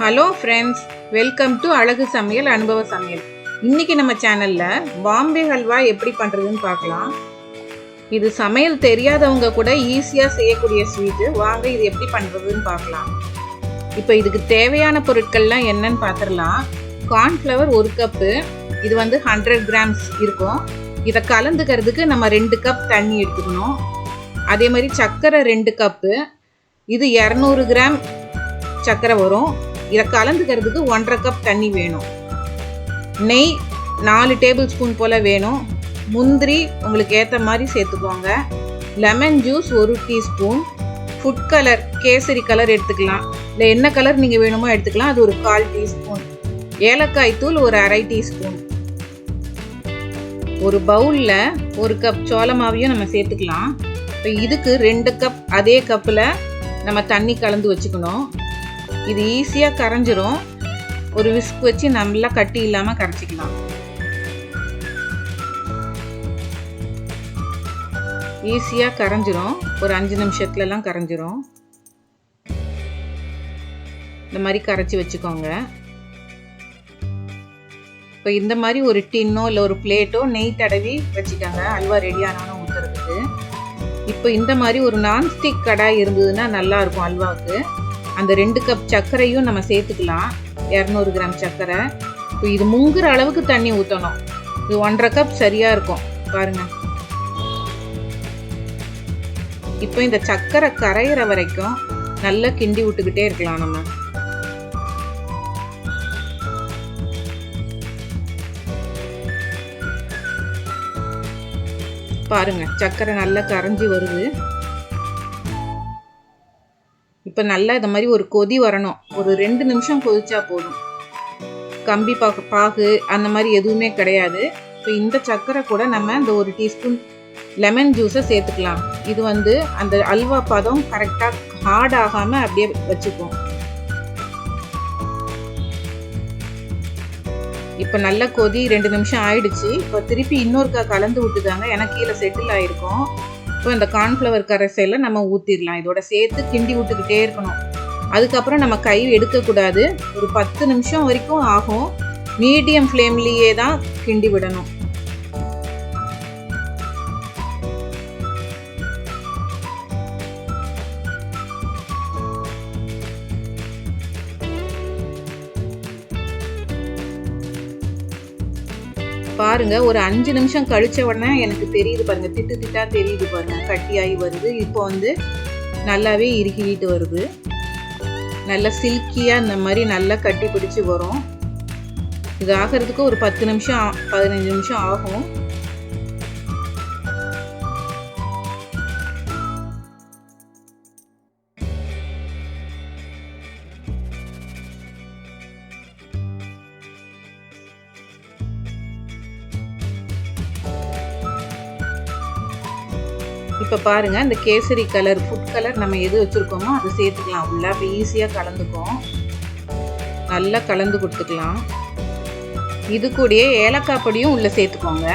Hello friends, welcome to அழகு சமையல் அனுபவ சமையல். இன்னைக்கு நம்ம சேனலில் பாம்பே ஹல்வா எப்படி பண்ணுறதுன்னு பார்க்கலாம். இது சமையல் தெரியாதவங்க கூட ஈஸியாக செய்யக்கூடிய ஸ்வீட்டு. வாங்க இது எப்படி பண்ணுறதுன்னு பார்க்கலாம். இப்போ இதுக்கு தேவையான பொருட்கள்லாம் என்னன்னு பார்த்துடலாம். கார்ன்ஃப்ளவர் 1 கப்பு, இது 100 கிராம்ஸ் இருக்கும். இதை கலந்துக்கிறதுக்கு நம்ம 2 கப் தண்ணி எடுத்துக்கணும். அதே மாதிரி சர்க்கரை 2 கப்பு, இது 200 கிராம் சர்க்கரை வரும். இதை கலந்துக்கிறதுக்கு 1.5 கப் தண்ணி வேணும். நெய் 4 டேபிள் ஸ்பூன் போல் வேணும். முந்திரி உங்களுக்கு ஏற்ற மாதிரி சேர்த்துக்கோங்க. Lemon juice 1 teaspoon. Food colour kesari colour எடுத்துக்கலாம், இல்லை என்ன கலர் நீங்கள் வேணுமோ எடுத்துக்கலாம், அது ஒரு 1/4 டீஸ்பூன். ஏலக்காய் தூள் ஒரு 1/2 டீஸ்பூன். ஒரு பவுலில் 1 கப் சோள மாவையும் நம்ம சேர்த்துக்கலாம். இப்போ இதுக்கு 2 கப் அதே கப்பில் நம்ம தண்ணி கலந்து வச்சுக்கணும். இது ஈஸியாக கரைஞ்சிரும். ஒரு விஸ்க் வச்சு நல்லா கட்டி இல்லாமல் கரைச்சிக்கலாம். ஈஸியாக கரைஞ்சிரும். ஒரு 5 நிமிஷத்துலலாம் கரைஞ்சிரும். இந்த மாதிரி கரைச்சி வச்சுக்கோங்க. இப்போ இந்த மாதிரி ஒரு டின்னோ இல்லை ஒரு பிளேட்டோ நெய் தடவி வச்சுக்கோங்க, அல்வா ரெடி ஆனாலும் ஊற்றுறதுக்கு. இப்போ இந்த மாதிரி ஒரு நான்ஸ்டிக் கடாய் இருந்ததுன்னா நல்லாயிருக்கும் அல்வாவுக்கு. அந்த 2 கப் சர்க்கரையும் நம்ம சேர்த்துக்கலாம், 200 கிராம் சர்க்கரை. இப்போ இது முங்குற அளவுக்கு தண்ணி ஊற்றணும். இது 1.5 கப் சரியாக இருக்கும் பாருங்க. இப்போ இந்த சர்க்கரை கரையிற வரைக்கும் நல்லா கிண்டி விட்டுக்கிட்டே இருக்கலாம் நம்ம. பாருங்க, சர்க்கரை நல்லா கரைஞ்சி வருது. இப்போ நல்லா இந்த மாதிரி ஒரு கொதி வரணும். ஒரு 2 நிமிஷம் கொதிச்சா போதும். கம்பி பாகு அந்த மாதிரி எதுவுமே கிடையாது. இப்போ இந்த சர்க்கரை கூட நம்ம இந்த 1 டீஸ்பூன் லெமன் ஜூஸை சேர்த்துக்கலாம். இது அந்த அல்வா பதம் கரெக்டாக ஹார்ட் ஆகாமல் அப்படியே வச்சுப்போம். இப்போ நல்லா கொதி 2 நிமிஷம் ஆயிடுச்சு. இப்போ திருப்பி இன்னொருக்கா கலந்து விட்டுதாங்க, ஏன்னா கீழே செட்டில் ஆகிருக்கும். இப்போ இந்த கார்ன்ஃப்ளவர் கரைசலில் நம்ம ஊற்றிடலாம். இதோட சேர்த்து கிண்டி விட்டுக்கிட்டே இருக்கணும். அதுக்கப்புறம் நம்ம கை எடுக்கக்கூடாது. ஒரு 10 நிமிஷம் வரைக்கும் ஆகும். மீடியம் ஃப்ளேம்லேயே தான் கிண்டி விடணும். பாருங்க, ஒரு 5 நிமிஷம் கழிச்ச உடனே எனக்கு தெரியுது பாருங்க, திட்டு திட்டா தெரியுது பாருங்க, கட்டியாகி வருது. இப்போ நல்லாவே இறுக்கிட்டு வருது. நல்லா சில்கியாக இந்த மாதிரி நல்லா கட்டி பிடிச்சி வரும். இது ஆகிறதுக்கு ஒரு 10 நிமிஷம் 15 நிமிஷம் ஆகும். இப்போ பாருங்கள், இந்த கேசரி கலர் ஃபுட் கலர் நம்ம எது வச்சுருக்கோமோ அதை சேர்த்துக்கலாம் உள்ள. இப்போ ஈஸியாக கலந்துக்கும். நல்லா கலந்து கொடுத்துக்கலாம். இது கூடயே ஏலக்காய் பொடியும் உள்ளே சேர்த்துக்கோங்க.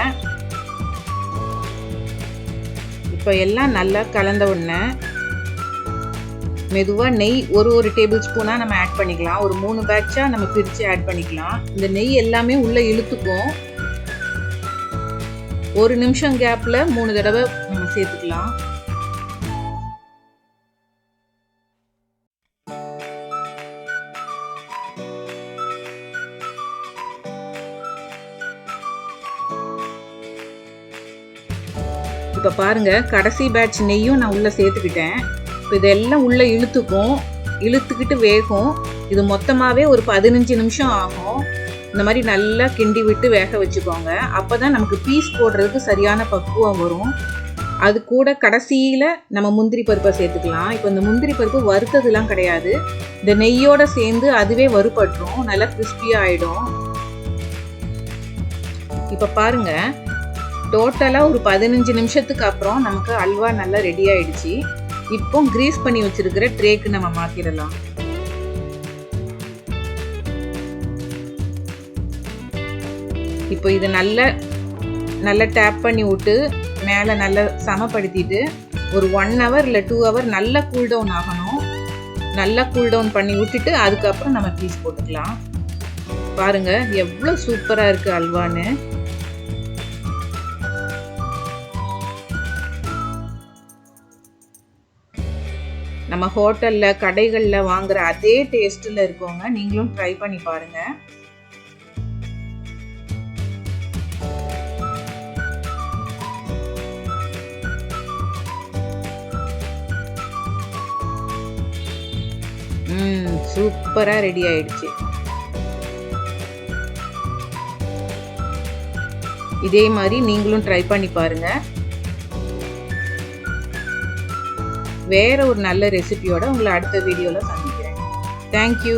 இப்போ எல்லாம் நல்லா கலந்த உடனே மெதுவாக நெய் ஒரு டேபிள் ஸ்பூனாக நம்ம ஆட் பண்ணிக்கலாம். ஒரு 3 பேட்சாக நம்ம பிரித்து ஆட் பண்ணிக்கலாம். இந்த நெய் எல்லாமே உள்ளே இழுத்துக்கும். 1 நிமிஷம் கேப்பில் 3 தடவை நம்ம சேர்த்துக்கலாம். இப்போ பாருங்க, கடைசி பேட்ச் நெய்யும் நான் உள்ளே சேர்த்துக்கிட்டேன். இப்போ இதெல்லாம் உள்ளே இழுத்துக்கிட்டு வேகும். இது மொத்தமாகவே ஒரு 15 நிமிஷம் ஆகும். இந்த மாதிரி நல்லா கிண்டி விட்டு வேக வச்சுக்கோங்க. அப்போ தான் நமக்கு பீஸ் போடுறதுக்கு சரியான பக்குவம் வரும். அது கூட கடைசியில் நம்ம முந்திரி பருப்பை சேர்த்துக்கலாம். இப்போ இந்த முந்திரி பருப்பு வறுத்ததுலாம் கிடையாது, இந்த நெய்யோடு சேர்ந்து அதுவே வறுபட்டுரும், நல்லா கிறிஸ்பியாக ஆகிடும். இப்போ பாருங்கள், டோட்டலாக ஒரு 15 நிமிஷத்துக்கு அப்புறம் நமக்கு அல்வா நல்லா ரெடி ஆகிடுச்சு. இப்போ கிரீஸ் பண்ணி வச்சுருக்கிற ட்ரேக்கு நம்ம மாற்றிடலாம். இப்போ இது நல்லா டேப் பண்ணி விட்டு மேலே நல்லா சமப்படுத்திட்டு ஒரு 1 hour இல்லை 2 hour நல்லா கூல் டவுன் ஆகணும். நல்லா கூல் டவுன் பண்ணி விட்டுட்டு அதுக்கப்புறம் நம்ம பீஸ் போட்டுக்கலாம். பாருங்க எவ்வளோ சூப்பராக இருக்குது அல்வான்னு. நம்ம ஹோட்டலில் கடைகளில் வாங்குற அதே டேஸ்ட்டில் இருக்கோங்க. நீங்களும் ட்ரை பண்ணி பாருங்கள். சூப்பராக ரெடி ஆயிடுச்சு. இதே மாதிரி நீங்களும் ட்ரை பண்ணி பாருங்க. வேற ஒரு நல்ல ரெசிபியோட உங்களை அடுத்த வீடியோவில் சந்திக்கிறேன். தேங்க்யூ.